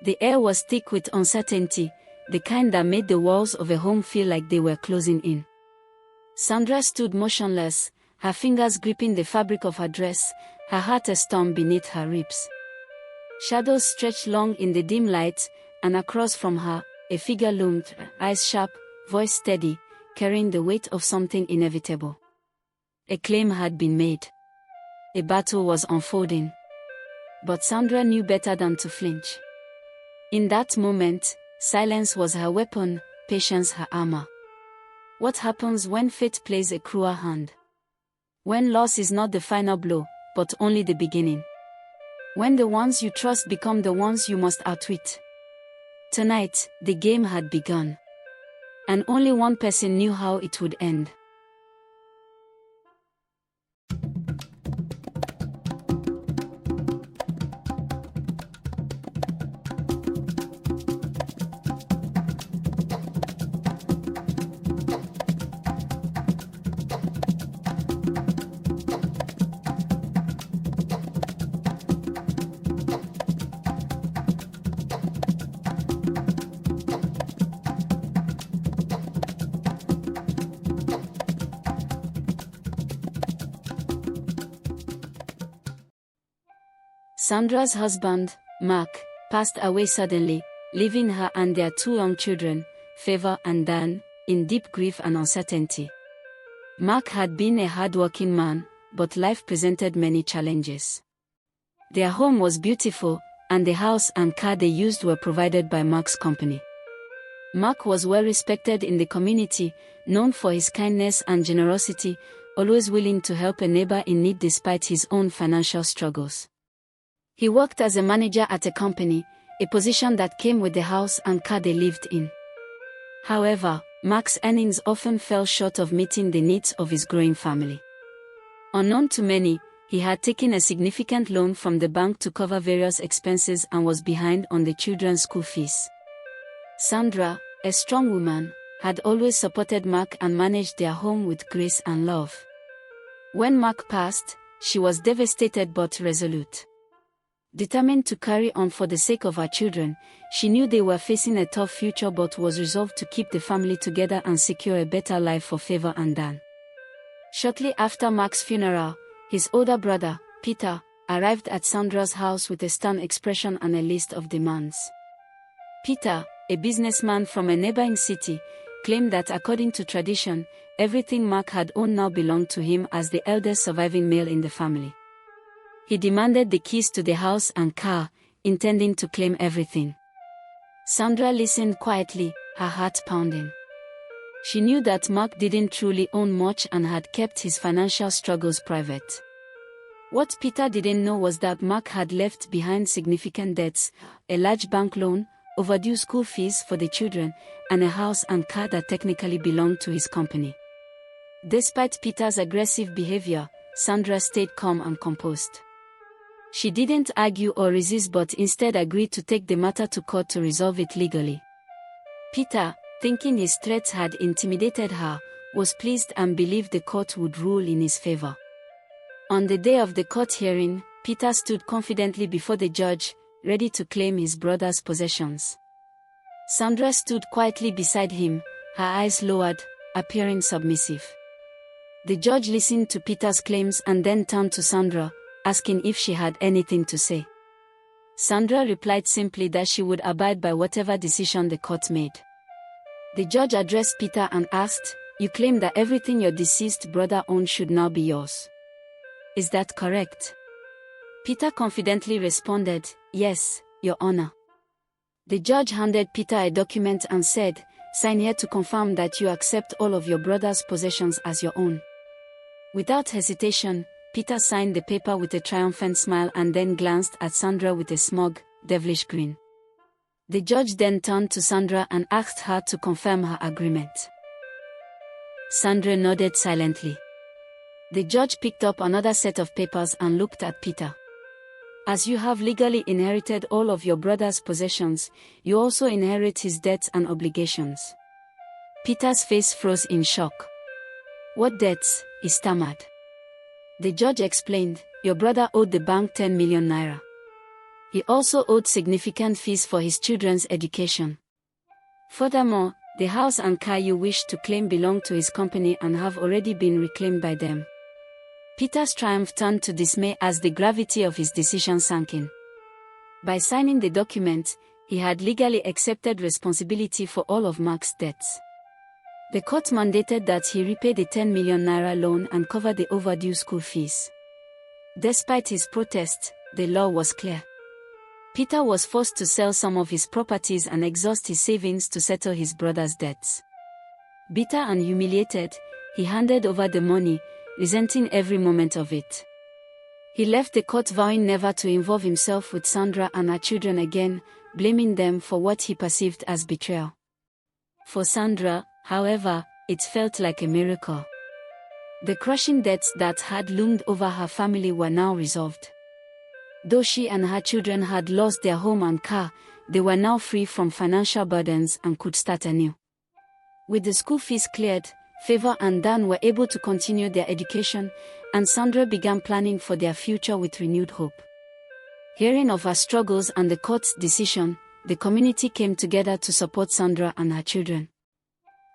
The air was thick with uncertainty, the kind that made the walls of a home feel like they were closing in. Sandra stood motionless, her fingers gripping the fabric of her dress, her heart a storm beneath her ribs. Shadows stretched long in the dim light, and across from her, a figure loomed, eyes sharp, voice steady, carrying the weight of something inevitable. A claim had been made. A battle was unfolding. But Sandra knew better than to flinch. In that moment, silence was her weapon, patience her armor. What happens when fate plays a cruel hand? When loss is not the final blow, but only the beginning. When the ones you trust become the ones you must outwit. Tonight, the game had begun. And only one person knew how it would end. Sandra's husband, Mark, passed away suddenly, leaving her and their two young children, Favor and Dan, in deep grief and uncertainty. Mark had been a hard-working man, but life presented many challenges. Their home was beautiful, and the house and car they used were provided by Mark's company. Mark was well respected in the community, known for his kindness and generosity, always willing to help a neighbor in need despite his own financial struggles. He worked as a manager at a company, a position that came with the house and car they lived in. However, Mark's earnings often fell short of meeting the needs of his growing family. Unknown to many, he had taken a significant loan from the bank to cover various expenses and was behind on the children's school fees. Sandra, a strong woman, had always supported Mark and managed their home with grace and love. When Mark passed, she was devastated but resolute. Determined to carry on for the sake of her children, she knew they were facing a tough future but was resolved to keep the family together and secure a better life for Favor and Dan. Shortly after Mark's funeral, his older brother, Peter, arrived at Sandra's house with a stern expression and a list of demands. Peter, a businessman from a neighboring city, claimed that according to tradition, everything Mark had owned now belonged to him as the eldest surviving male in the family. He demanded the keys to the house and car, intending to claim everything. Sandra listened quietly, her heart pounding. She knew that Mark didn't truly own much and had kept his financial struggles private. What Peter didn't know was that Mark had left behind significant debts, a large bank loan, overdue school fees for the children, and a house and car that technically belonged to his company. Despite Peter's aggressive behavior, Sandra stayed calm and composed. She didn't argue or resist but instead agreed to take the matter to court to resolve it legally. Peter, thinking his threats had intimidated her, was pleased and believed the court would rule in his favor. On the day of the court hearing, Peter stood confidently before the judge, ready to claim his brother's possessions. Sandra stood quietly beside him, her eyes lowered, appearing submissive. The judge listened to Peter's claims and then turned to Sandra, asking if she had anything to say. Sandra replied simply that she would abide by whatever decision the court made. The judge addressed Peter and asked, "You claim that everything your deceased brother owned should now be yours. Is that correct?" Peter confidently responded, "Yes, Your Honor." The judge handed Peter a document and said, "Sign here to confirm that you accept all of your brother's possessions as your own." Without hesitation, Peter signed the paper with a triumphant smile and then glanced at Sandra with a smug, devilish grin. The judge then turned to Sandra and asked her to confirm her agreement. Sandra nodded silently. The judge picked up another set of papers and looked at Peter. "As you have legally inherited all of your brother's possessions, you also inherit his debts and obligations." Peter's face froze in shock. "What debts?" he stammered. The judge explained, "Your brother owed the bank 10 million naira. He also owed significant fees for his children's education. Furthermore, the house and car you wish to claim belong to his company and have already been reclaimed by them. Peter's triumph turned to dismay as the gravity of his decision sank in. By signing the document, he had legally accepted responsibility for all of Mark's debts. The court mandated that he repay the 10 million naira loan and cover the overdue school fees. Despite his protest, the law was clear. Peter was forced to sell some of his properties and exhaust his savings to settle his brother's debts. Bitter and humiliated, he handed over the money, resenting every moment of it. He left the court vowing never to involve himself with Sandra and her children again, blaming them for what he perceived as betrayal. For Sandra, however, it felt like a miracle. The crushing debts that had loomed over her family were now resolved. Though she and her children had lost their home and car, they were now free from financial burdens and could start anew. With the school fees cleared, Favor and Dan were able to continue their education, and Sandra began planning for their future with renewed hope. Hearing of her struggles and the court's decision, the community came together to support Sandra and her children.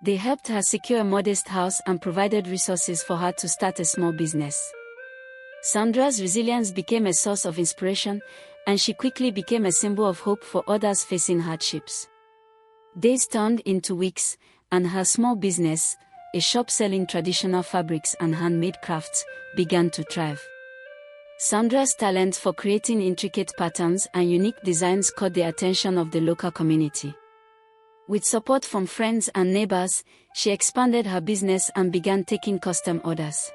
They helped her secure a modest house and provided resources for her to start a small business. Sandra's resilience became a source of inspiration, and she quickly became a symbol of hope for others facing hardships. Days turned into weeks, and her small business, a shop selling traditional fabrics and handmade crafts, began to thrive. Sandra's talent for creating intricate patterns and unique designs caught the attention of the local community. With support from friends and neighbors, she expanded her business and began taking custom orders.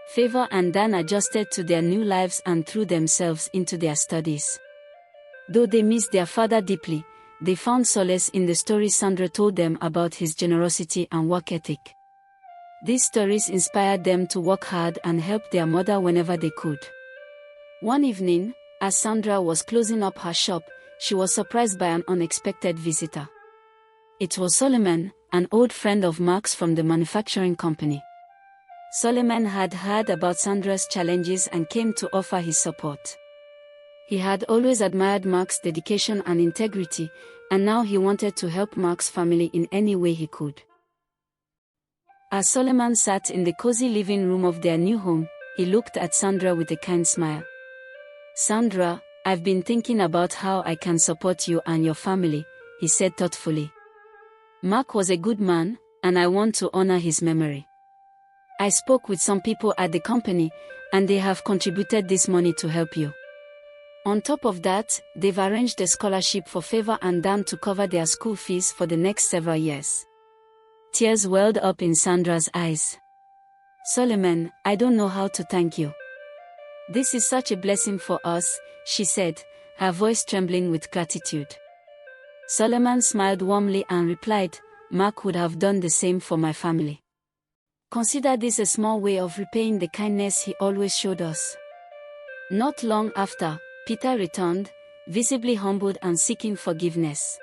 Favor and Dan adjusted to their new lives and threw themselves into their studies. Though they missed their father deeply, they found solace in the stories Sandra told them about his generosity and work ethic. These stories inspired them to work hard and help their mother whenever they could. One evening, as Sandra was closing up her shop, she was surprised by an unexpected visitor. It was Solomon, an old friend of Mark's from the manufacturing company. Solomon had heard about Sandra's challenges and came to offer his support. He had always admired Mark's dedication and integrity, and now he wanted to help Mark's family in any way he could. As Solomon sat in the cozy living room of their new home, he looked at Sandra with a kind smile. "Sandra, I've been thinking about how I can support you and your family," he said thoughtfully. "Mark was a good man, and I want to honor his memory. I spoke with some people at the company, and they have contributed this money to help you. On top of that, they've arranged a scholarship for Favor and Dan to cover their school fees for the next several years." Tears welled up in Sandra's eyes. "Solomon, I don't know how to thank you. This is such a blessing for us," she said, her voice trembling with gratitude. Solomon smiled warmly and replied, "Mark would have done the same for my family. Consider this a small way of repaying the kindness he always showed us." Not long after, Peter returned, visibly humbled and seeking forgiveness.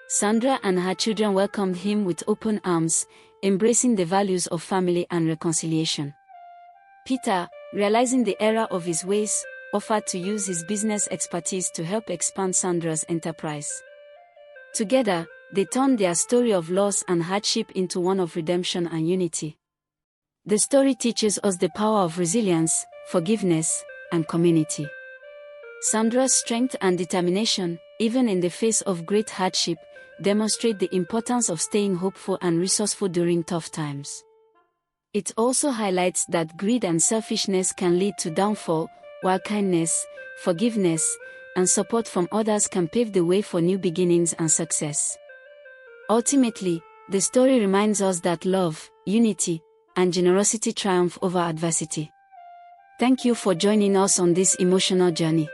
Sandra and her children welcomed him with open arms, embracing the values of family and reconciliation. Peter, realizing the error of his ways, offered to use his business expertise to help expand Sandra's enterprise. Together, they turned their story of loss and hardship into one of redemption and unity. The story teaches us the power of resilience, forgiveness, and community. Sandra's strength and determination, even in the face of great hardship, demonstrate the importance of staying hopeful and resourceful during tough times. It also highlights that greed and selfishness can lead to downfall, while kindness, forgiveness, and support from others can pave the way for new beginnings and success. Ultimately, the story reminds us that love, unity, and generosity triumph over adversity. Thank you for joining us on this emotional journey.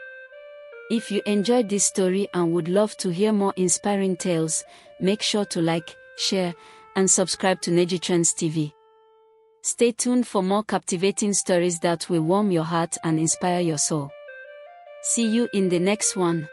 If you enjoyed this story and would love to hear more inspiring tales, make sure to like, share, and subscribe to Nigerian TV. Stay tuned for more captivating stories that will warm your heart and inspire your soul. See you in the next one.